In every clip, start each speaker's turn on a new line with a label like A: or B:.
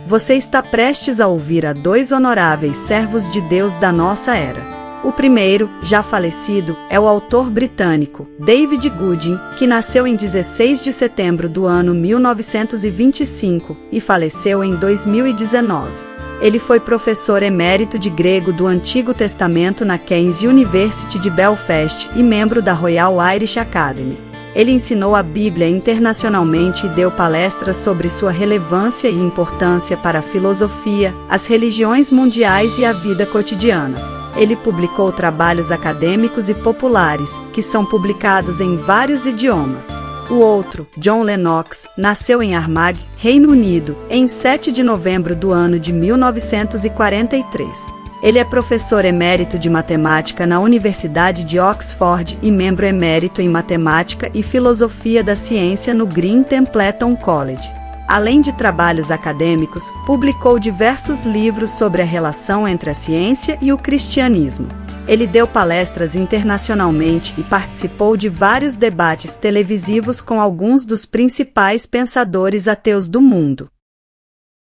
A: Você está prestes a ouvir a dois honoráveis servos de Deus da nossa era. O primeiro, já falecido, é o autor britânico David Gooding, que nasceu em 16 de setembro do ano 1925 e faleceu em 2019. Ele foi professor emérito de grego do Antigo Testamento na King's University de Belfast e membro da Royal Irish Academy. Ele ensinou a Bíblia internacionalmente e deu palestras sobre sua relevância e importância para a filosofia, as religiões mundiais e a vida cotidiana. Ele publicou trabalhos acadêmicos e populares, que são publicados em vários idiomas. O outro, John Lennox, nasceu em Armagh, Reino Unido, em 7 de novembro do ano de 1943. Ele é professor emérito de matemática na Universidade de Oxford e membro emérito em matemática e filosofia da ciência no Green Templeton College. Além de trabalhos acadêmicos, publicou diversos livros sobre a relação entre a ciência e o cristianismo. Ele deu palestras internacionalmente e participou de vários debates televisivos com alguns dos principais pensadores ateus do mundo.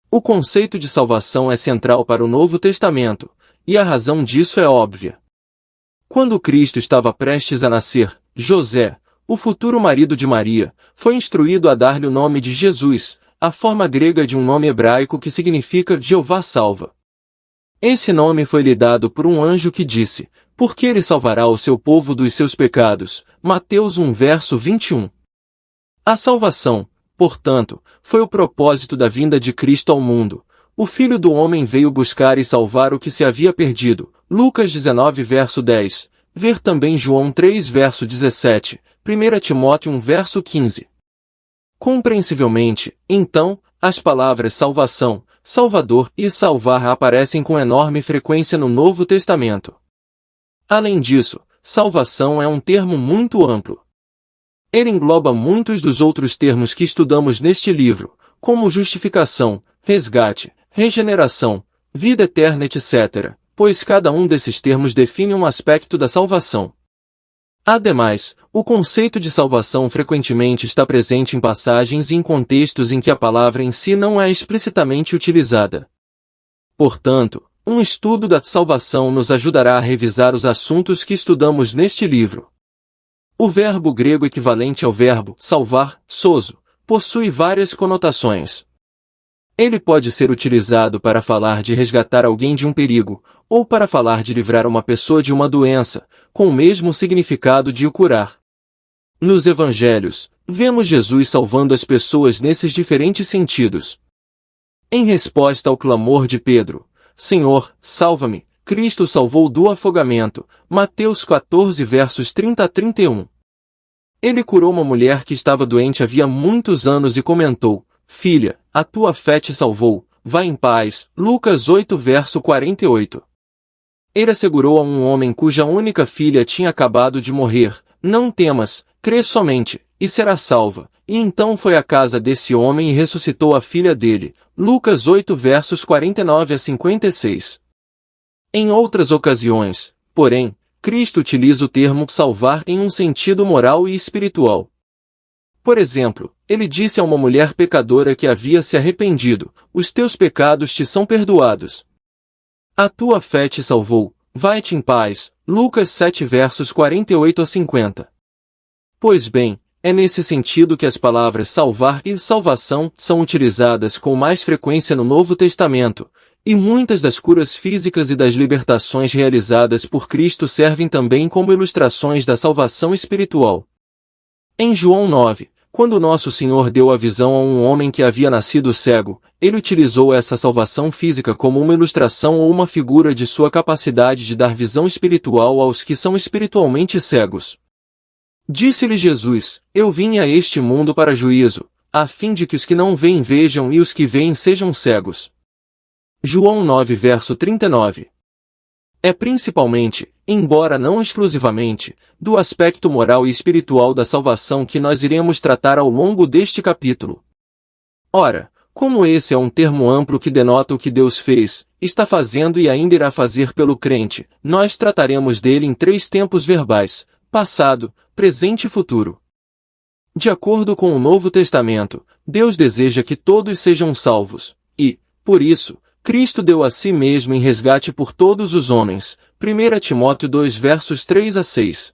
B: O conceito de salvação é central para o Novo Testamento, e a razão disso é óbvia. Quando Cristo estava prestes a nascer, José, o futuro marido de Maria, foi instruído a dar-lhe o nome de Jesus, a forma grega de um nome hebraico que significa Jeová salva. Esse nome foi lhe dado por um anjo que disse, porque ele salvará o seu povo dos seus pecados. Mateus 1 verso 21. A salvação, portanto, foi o propósito da vinda de Cristo ao mundo. O Filho do Homem veio buscar e salvar o que se havia perdido. Lucas 19 verso 10. Ver também João 3 verso 17. 1 Timóteo 1 verso 15. Compreensivelmente, então, as palavras salvação, Salvador e salvar aparecem com enorme frequência no Novo Testamento. Além disso, salvação é um termo muito amplo. Ele engloba muitos dos outros termos que estudamos neste livro, como justificação, resgate, regeneração, vida eterna, etc., pois cada um desses termos define um aspecto da salvação. Ademais, o conceito de salvação frequentemente está presente em passagens e em contextos em que a palavra em si não é explicitamente utilizada. Portanto, um estudo da salvação nos ajudará a revisar os assuntos que estudamos neste livro. O verbo grego equivalente ao verbo salvar, sozo, possui várias conotações. Ele pode ser utilizado para falar de resgatar alguém de um perigo, ou para falar de livrar uma pessoa de uma doença, com o mesmo significado de o curar. Nos Evangelhos, vemos Jesus salvando as pessoas nesses diferentes sentidos. Em resposta ao clamor de Pedro, Senhor, salva-me, Cristo salvou do afogamento, Mateus 14 versos 30 a 31. Ele curou uma mulher que estava doente havia muitos anos e comentou, Filha, a tua fé te salvou, vá em paz, Lucas 8 verso 48. Ele assegurou a um homem cuja única filha tinha acabado de morrer, não temas, crê somente, e será salva. E então foi à casa desse homem e ressuscitou a filha dele, Lucas 8 versos 49 a 56. Em outras ocasiões, porém, Cristo utiliza o termo salvar em um sentido moral e espiritual. Por exemplo, ele disse a uma mulher pecadora que havia se arrependido, os teus pecados te são perdoados. A tua fé te salvou, vai-te em paz, Lucas 7 versos 48 a 50. Pois bem, é nesse sentido que as palavras salvar e salvação são utilizadas com mais frequência no Novo Testamento, e muitas das curas físicas e das libertações realizadas por Cristo servem também como ilustrações da salvação espiritual. Em João 9, quando nosso Senhor deu a visão a um homem que havia nascido cego, ele utilizou essa salvação física como uma ilustração ou uma figura de sua capacidade de dar visão espiritual aos que são espiritualmente cegos. Disse-lhe Jesus, eu vim a este mundo para juízo, a fim de que os que não veem vejam e os que veem sejam cegos. João 9 verso 39. É principalmente, embora não exclusivamente, do aspecto moral e espiritual da salvação que nós iremos tratar ao longo deste capítulo. Ora, como esse é um termo amplo que denota o que Deus fez, está fazendo e ainda irá fazer pelo crente, nós trataremos dele em 3 tempos verbais, passado, presente e futuro. De acordo com o Novo Testamento, Deus deseja que todos sejam salvos, e, Por isso, Cristo deu a si mesmo em resgate por todos os homens. 1 Timóteo 2 versos 3 a 6.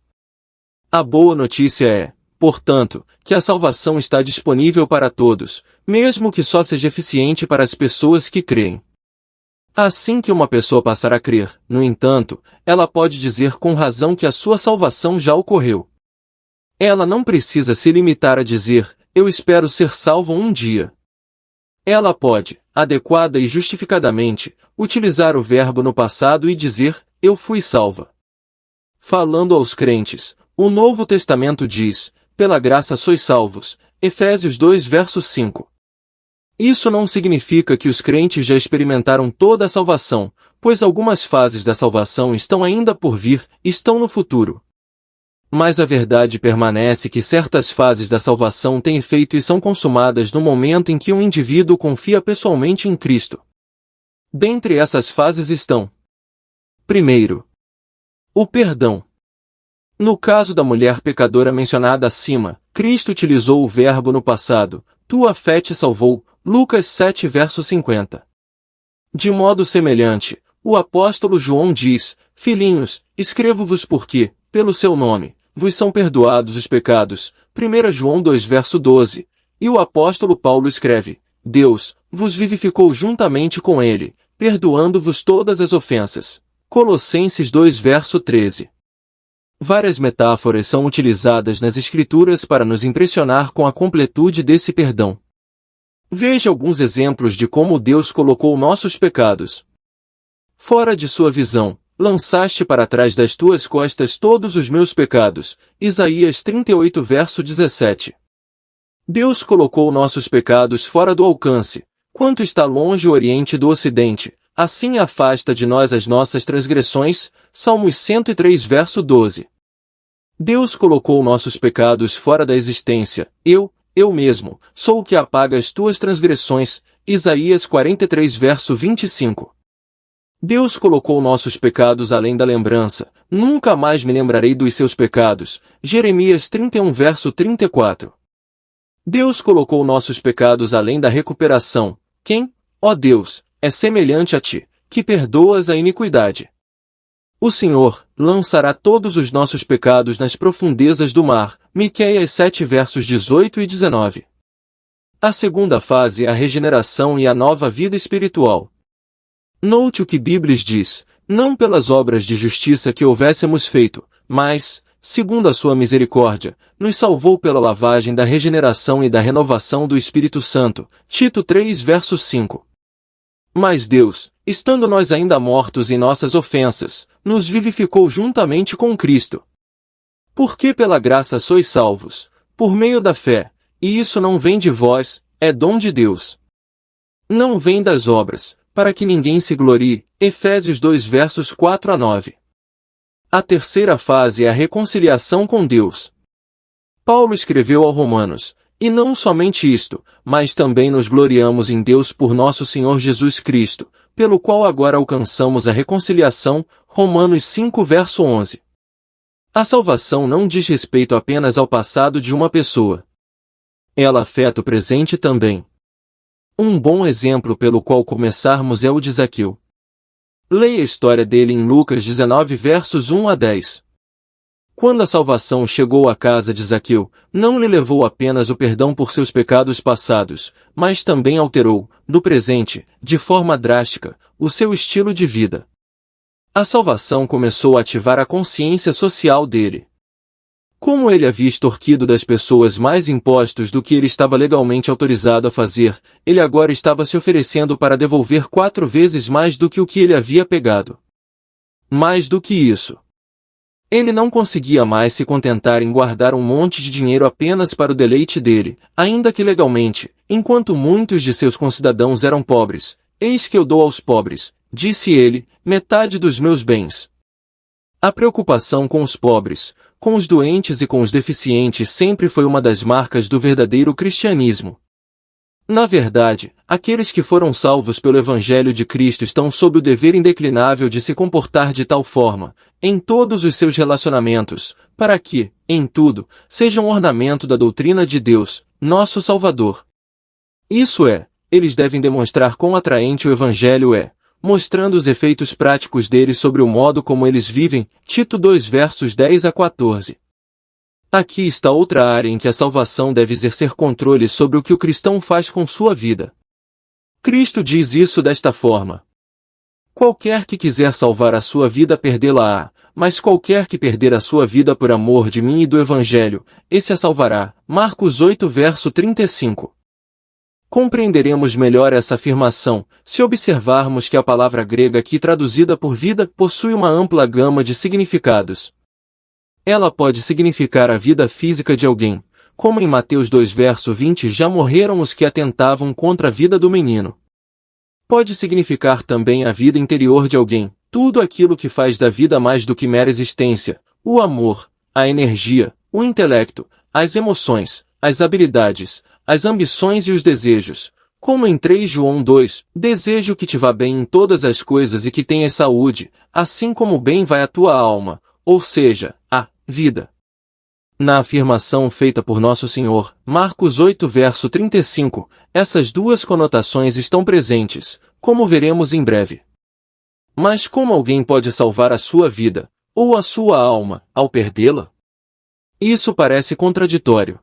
B: A boa notícia é, portanto, que a salvação está disponível para todos, mesmo que só seja eficiente para as pessoas que creem. Assim que uma pessoa passar a crer, no entanto, ela pode dizer com razão que a sua salvação já ocorreu. Ela não precisa se limitar a dizer, eu espero ser salvo um dia. Ela pode, adequada e justificadamente, utilizar o verbo no passado e dizer, eu fui salva. Falando aos crentes, o Novo Testamento diz, pela graça sois salvos, Efésios 2 verso 5. Isso não significa que os crentes já experimentaram toda a salvação, pois algumas fases da salvação estão ainda por vir, estão no futuro. Mas a verdade permanece que certas fases da salvação têm efeito e são consumadas no momento em que um indivíduo confia pessoalmente em Cristo. Dentre essas fases estão: primeiro, o perdão. No caso da mulher pecadora mencionada acima, Cristo utilizou o verbo no passado, tua fé te salvou, Lucas 7 verso 50. De modo semelhante, o apóstolo João diz, filhinhos, escrevo-vos porque, pelo seu nome, vos são perdoados os pecados, 1 João 2 verso 12, e o apóstolo Paulo escreve, Deus vos vivificou juntamente com ele, perdoando-vos todas as ofensas, Colossenses 2 verso 13. Várias metáforas são utilizadas nas Escrituras para nos impressionar com a completude desse perdão. Veja alguns exemplos de como Deus colocou nossos pecados fora de sua visão. Lançaste para trás das tuas costas todos os meus pecados. Isaías 38 verso 17. Deus colocou nossos pecados fora do alcance. Quanto está longe o Oriente do Ocidente, assim afasta de nós as nossas transgressões. Salmos 103 verso 12. Deus colocou nossos pecados fora da existência. Eu mesmo, sou o que apaga as tuas transgressões. Isaías 43 verso 25. Deus colocou nossos pecados além da lembrança. Nunca mais me lembrarei dos seus pecados. Jeremias 31 verso 34. Deus colocou nossos pecados além da recuperação. Quem, ó Deus, é semelhante a ti, que perdoas a iniquidade? O Senhor lançará todos os nossos pecados nas profundezas do mar. Miqueias 7 versos 18 e 19. A segunda fase é a regeneração e a nova vida espiritual. Note o que Bíblias diz, não pelas obras de justiça que houvéssemos feito, mas, segundo a sua misericórdia, nos salvou pela lavagem da regeneração e da renovação do Espírito Santo. Tito 3 verso 5. Mas Deus, estando nós ainda mortos em nossas ofensas, nos vivificou juntamente com Cristo. Porque pela graça sois salvos, por meio da fé, e isso não vem de vós, é dom de Deus. Não vem das obras, para que ninguém se glorie. Efésios 2 versos 4 a 9. A terceira fase é a reconciliação com Deus. Paulo escreveu aos Romanos, e não somente isto, mas também nos gloriamos em Deus por nosso Senhor Jesus Cristo, pelo qual agora alcançamos a reconciliação. Romanos 5 verso 11. A salvação não diz respeito apenas ao passado de uma pessoa. Ela afeta o presente também. Um bom exemplo pelo qual começarmos é o de Zaqueu. Leia a história dele em Lucas 19 versos 1 a 10. Quando a salvação chegou à casa de Zaqueu, não lhe levou apenas o perdão por seus pecados passados, mas também alterou, no presente, de forma drástica, o seu estilo de vida. A salvação começou a ativar a consciência social dele. Como ele havia extorquido das pessoas mais impostos do que ele estava legalmente autorizado a fazer, ele agora estava se oferecendo para devolver 4 vezes mais do que o que ele havia pegado. Mais do que isso. Ele não conseguia mais se contentar em guardar um monte de dinheiro apenas para o deleite dele, ainda que legalmente, enquanto muitos de seus concidadãos eram pobres. Eis que eu dou aos pobres, disse ele, metade dos meus bens. A preocupação com os pobres, com os doentes e com os deficientes sempre foi uma das marcas do verdadeiro cristianismo. Na verdade, aqueles que foram salvos pelo Evangelho de Cristo estão sob o dever indeclinável de se comportar de tal forma, em todos os seus relacionamentos, para que, em tudo, sejam ornamento da doutrina de Deus, nosso Salvador. Isso é, eles devem demonstrar quão atraente o Evangelho é, mostrando os efeitos práticos dele sobre o modo como eles vivem. Tito 2 versos 10 a 14. Aqui está outra área em que a salvação deve exercer controle sobre o que o cristão faz com sua vida. Cristo diz isso desta forma: qualquer que quiser salvar a sua vida perdê-la-á, mas qualquer que perder a sua vida por amor de mim e do Evangelho, esse a salvará. Marcos 8 verso 35. Compreenderemos melhor essa afirmação, se observarmos que a palavra grega aqui traduzida por vida possui uma ampla gama de significados. Ela pode significar a vida física de alguém, como em Mateus 2 verso 20 já morreram os que atentavam contra a vida do menino. Pode significar também a vida interior de alguém, tudo aquilo que faz da vida mais do que mera existência, o amor, a energia, o intelecto, as emoções, as habilidades, as ambições e os desejos. Como em 3 João 2, desejo que te vá bem em todas as coisas e que tenhas saúde, assim como bem vai a tua alma, ou seja, a vida. Na afirmação feita por Nosso Senhor, Marcos 8 verso 35, essas duas conotações estão presentes, como veremos em breve. Mas como alguém pode salvar a sua vida, ou a sua alma, ao perdê-la? Isso parece contraditório.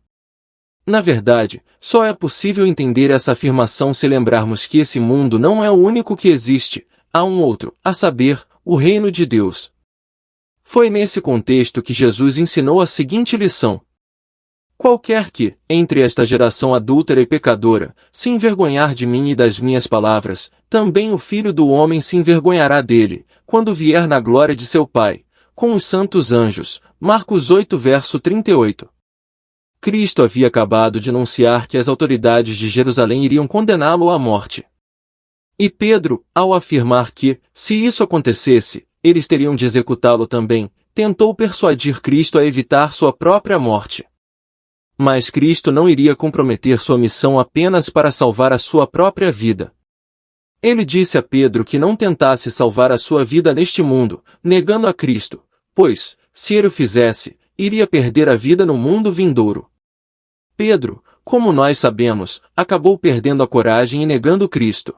B: Na verdade, só é possível entender essa afirmação se lembrarmos que esse mundo não é o único que existe, há um outro, a saber, o reino de Deus. Foi nesse contexto que Jesus ensinou a seguinte lição: qualquer que, entre esta geração adúltera e pecadora, se envergonhar de mim e das minhas palavras, também o Filho do Homem se envergonhará dele, quando vier na glória de seu Pai, com os santos anjos. Marcos 8 verso 38. Cristo havia acabado de anunciar que as autoridades de Jerusalém iriam condená-lo à morte. E Pedro, ao afirmar que, se isso acontecesse, eles teriam de executá-lo também, tentou persuadir Cristo a evitar sua própria morte. Mas Cristo não iria comprometer sua missão apenas para salvar a sua própria vida. Ele disse a Pedro que não tentasse salvar a sua vida neste mundo, negando a Cristo, pois, se ele o fizesse, iria perder a vida no mundo vindouro. Pedro, como nós sabemos, acabou perdendo a coragem e negando Cristo.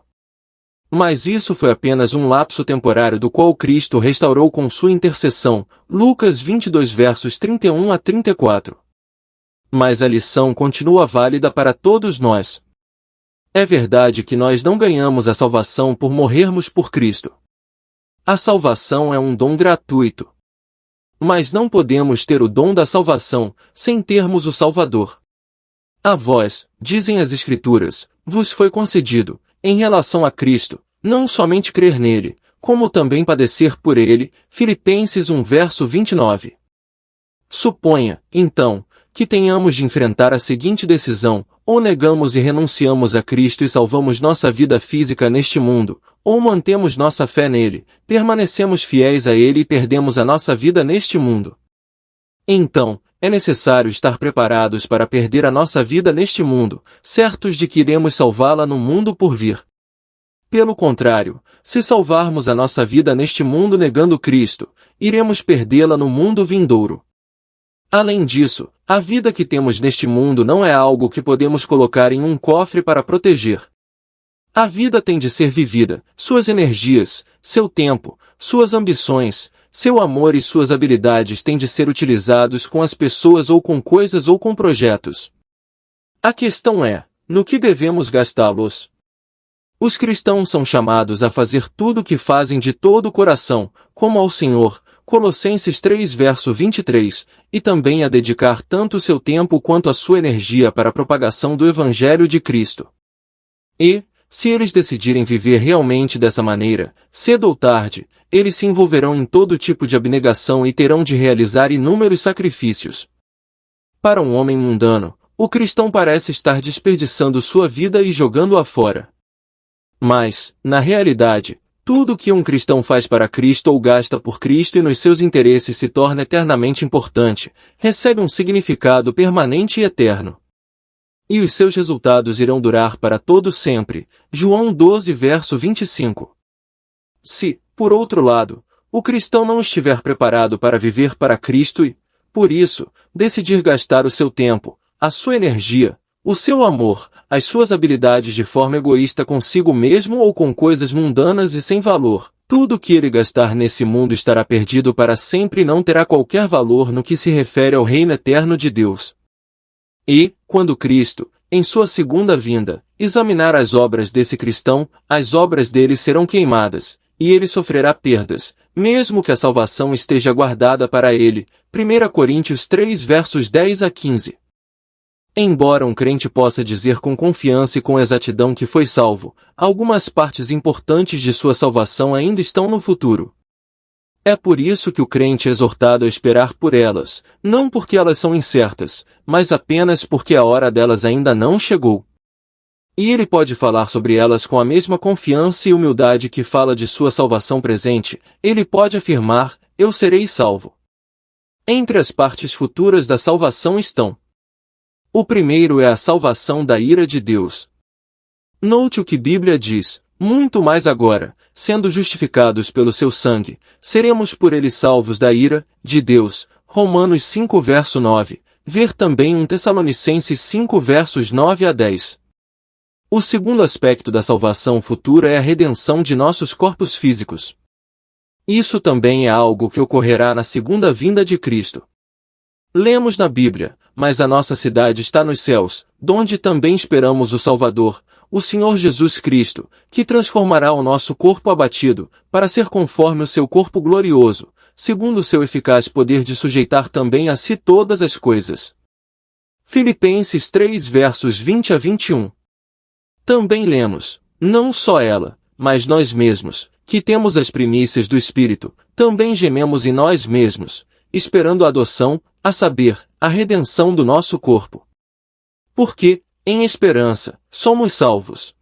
B: Mas isso foi apenas um lapso temporário do qual Cristo restaurou com sua intercessão. Lucas 22 versos 31 a 34. Mas a lição continua válida para todos nós. É verdade que nós não ganhamos a salvação por morrermos por Cristo. A salvação é um dom gratuito. Mas não podemos ter o dom da salvação sem termos o Salvador. A vós, dizem as Escrituras, vos foi concedido, em relação a Cristo, não somente crer nele, como também padecer por ele. Filipenses 1 verso 29. Suponha, então, que tenhamos de enfrentar a seguinte decisão: ou negamos e renunciamos a Cristo e salvamos nossa vida física neste mundo, ou mantemos nossa fé nele, permanecemos fiéis a ele e perdemos a nossa vida neste mundo. Então, é necessário estar preparados para perder a nossa vida neste mundo, certos de que iremos salvá-la no mundo por vir. Pelo contrário, se salvarmos a nossa vida neste mundo negando Cristo, iremos perdê-la no mundo vindouro. Além disso, a vida que temos neste mundo não é algo que podemos colocar em um cofre para proteger. A vida tem de ser vivida, suas energias, seu tempo, suas ambições, seu amor e suas habilidades têm de ser utilizados com as pessoas ou com coisas ou com projetos. A questão é, no que devemos gastá-los? Os cristãos são chamados a fazer tudo o que fazem de todo o coração, como ao Senhor, Colossenses 3 verso 23, e também a dedicar tanto o seu tempo quanto a sua energia para a propagação do Evangelho de Cristo. E, se eles decidirem viver realmente dessa maneira, cedo ou tarde, eles se envolverão em todo tipo de abnegação e terão de realizar inúmeros sacrifícios. Para um homem mundano, o cristão parece estar desperdiçando sua vida e jogando-a fora. Mas, na realidade, tudo o que um cristão faz para Cristo ou gasta por Cristo e nos seus interesses se torna eternamente importante, recebe um significado permanente e eterno. E os seus resultados irão durar para todo sempre. João 12 verso 25. Se, por outro lado, o cristão não estiver preparado para viver para Cristo e, por isso, decidir gastar o seu tempo, a sua energia, o seu amor, as suas habilidades de forma egoísta consigo mesmo ou com coisas mundanas e sem valor. Tudo que ele gastar nesse mundo estará perdido para sempre e não terá qualquer valor no que se refere ao reino eterno de Deus. E, quando Cristo, em sua segunda vinda, examinar as obras desse cristão, as obras dele serão queimadas, e ele sofrerá perdas, mesmo que a salvação esteja guardada para ele. 1 Coríntios 3 versos 10 a 15. Embora um crente possa dizer com confiança e com exatidão que foi salvo, algumas partes importantes de sua salvação ainda estão no futuro. É por isso que o crente é exortado a esperar por elas, não porque elas são incertas, mas apenas porque a hora delas ainda não chegou. E ele pode falar sobre elas com a mesma confiança e humildade que fala de sua salvação presente. Ele pode afirmar: eu serei salvo. Entre as partes futuras da salvação estão: o primeiro é a salvação da ira de Deus. Note o que a Bíblia diz: muito mais agora, sendo justificados pelo seu sangue, seremos por ele salvos da ira de Deus. Romanos 5 verso 9. Ver também 1 Tessalonicenses 5 versos 9 a 10. O segundo aspecto da salvação futura é a redenção de nossos corpos físicos. Isso também é algo que ocorrerá na segunda vinda de Cristo. Lemos na Bíblia: mas a nossa cidade está nos céus, donde também esperamos o Salvador, o Senhor Jesus Cristo, que transformará o nosso corpo abatido, para ser conforme o seu corpo glorioso, segundo o seu eficaz poder de sujeitar também a si todas as coisas. Filipenses 3 versos 20 a 21. Também lemos: não só ela, mas nós mesmos, que temos as primícias do Espírito, também gememos em nós mesmos, esperando a adoção, a saber, a redenção do nosso corpo. Porque, em esperança, somos salvos.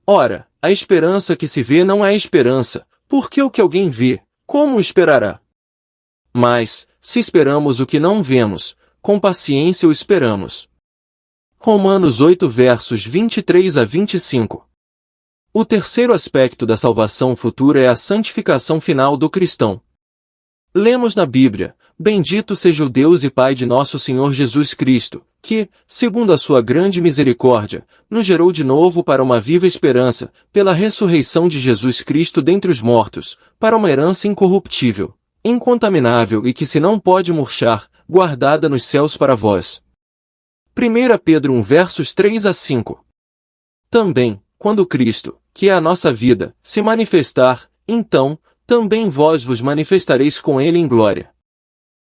B: Ora, a esperança que se vê não é esperança, porque o que alguém vê, como esperará? Mas, se esperamos o que não vemos, com paciência o esperamos. Romanos 8 versos 23 a 25. O terceiro aspecto da salvação futura é a santificação final do cristão. Lemos na Bíblia: bendito seja o Deus e Pai de nosso Senhor Jesus Cristo, que, segundo a sua grande misericórdia, nos gerou de novo para uma viva esperança, pela ressurreição de Jesus Cristo dentre os mortos, para uma herança incorruptível, incontaminável e que se não pode murchar, guardada nos céus para vós. 1 Pedro 1 versos 3 a 5. Também, quando Cristo, que é a nossa vida, se manifestar, então, também vós vos manifestareis com ele em glória.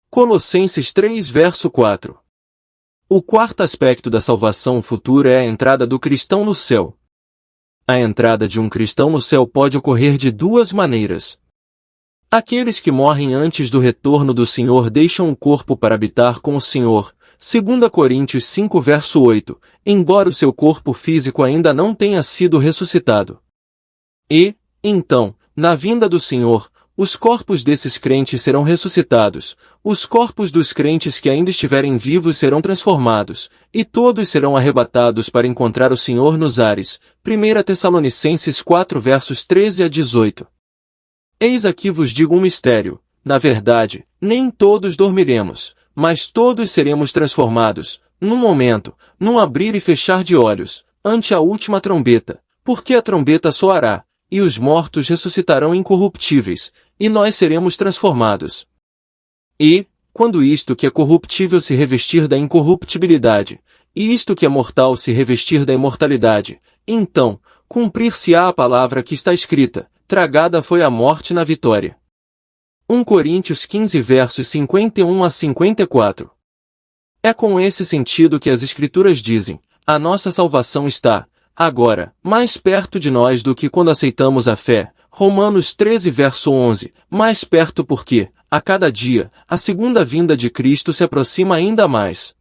B: Colossenses 3 verso 4. O quarto aspecto da salvação futura é a entrada do cristão no céu. A entrada de um cristão no céu pode ocorrer de duas maneiras. Aqueles que morrem antes do retorno do Senhor deixam o corpo para habitar com o Senhor, 2 Coríntios 5 verso 8, embora o seu corpo físico ainda não tenha sido ressuscitado. E, então, na vinda do Senhor, os corpos desses crentes serão ressuscitados, os corpos dos crentes que ainda estiverem vivos serão transformados, e todos serão arrebatados para encontrar o Senhor nos ares. 1 Tessalonicenses 4 versos 13 a 18. Eis aqui vos digo um mistério: na verdade, nem todos dormiremos, mas todos seremos transformados, num momento, num abrir e fechar de olhos, ante a última trombeta, porque a trombeta soará, e os mortos ressuscitarão incorruptíveis, e nós seremos transformados. E, quando isto que é corruptível se revestir da incorruptibilidade, e isto que é mortal se revestir da imortalidade, então, cumprir-se-á a palavra que está escrita: tragada foi a morte na vitória. 1 Coríntios 15 versos 51 a 54. É com esse sentido que as Escrituras dizem: a nossa salvação está, agora, mais perto de nós do que quando aceitamos a fé. Romanos 13 verso 11, mais perto porque, a cada dia, a segunda vinda de Cristo se aproxima ainda mais.